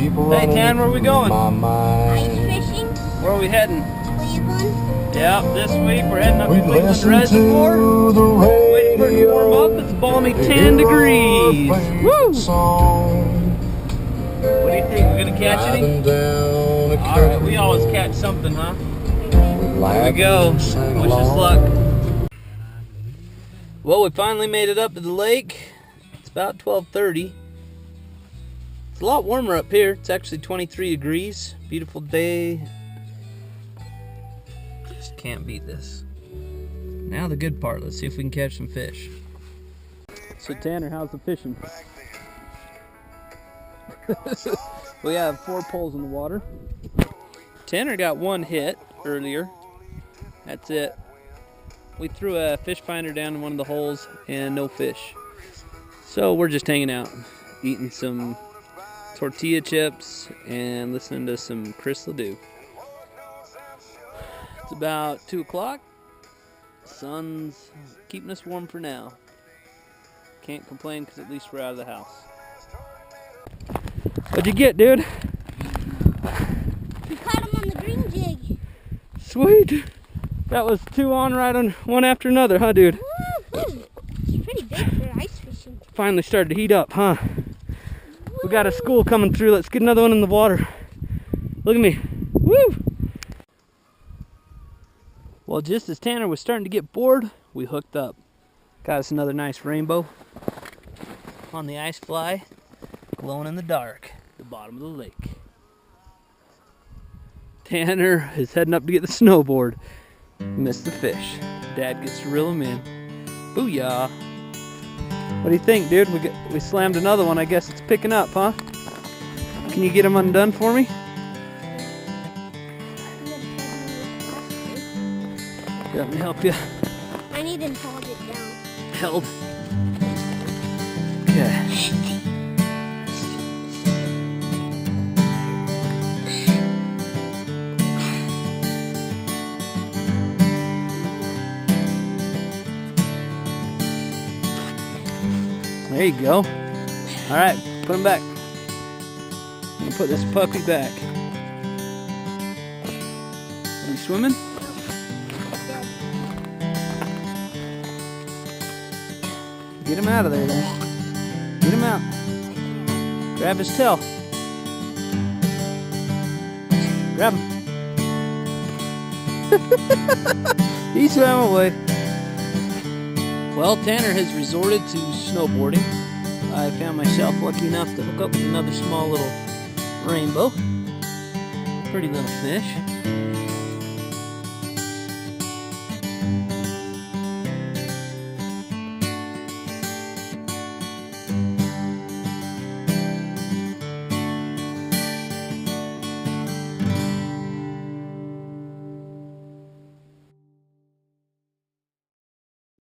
Hey, Tan, where are we going? Ice fishing. Where are we heading? Cleveland. Yep, this week we're heading up to Cleveland Reservoir. Waiting for it to warm up. It's balmy 10 degrees. Woo! What do you think? We're gonna catch any? Alright, we always catch something, huh? Here we go. Wish us luck. Well, we finally made it up to the lake. It's about 12:30. It's a lot warmer up here. It's actually 23 degrees. Beautiful day. Just can't beat this. Now the good part. Let's see if we can catch some fish. So Tanner, how's the fishing? We have 4 poles in the water. Tanner got 1 hit earlier. That's it. We threw a fish finder down in one of the holes and no fish. So we're just hanging out, eating some tortilla chips and listening to some Chris Ledoux. It's about 2 o'clock. Sun's keeping us warm for now. Can't complain because at least we're out of the house. What'd you get, dude? We caught him on the green jig. Sweet. That was 2 on right on one after another, huh, dude? It's pretty big for ice fishing. Finally started to heat up, huh? We got a school coming through. Let's get another one in the water. Look at me. Woo! Well, just as Tanner was starting to get bored, we hooked up. Got us another nice rainbow on the ice fly, glowing in the dark at the bottom of the lake. Tanner is heading up to get the snowboard. Missed the fish. Dad gets to reel him in. Booyah! What do you think, dude? We slammed another one. I guess it's picking up, huh? Can you get him undone for me? Let me help you. I need to hold it down. Held. Okay. There you go. All right, put him back. I'm gonna put this puppy back. Are you swimming? Get him out of there, then. Get him out. Grab his tail. Grab him. He swam away. Well, Tanner has resorted to snowboarding. I found myself lucky enough to hook up with another small little rainbow. Pretty little fish.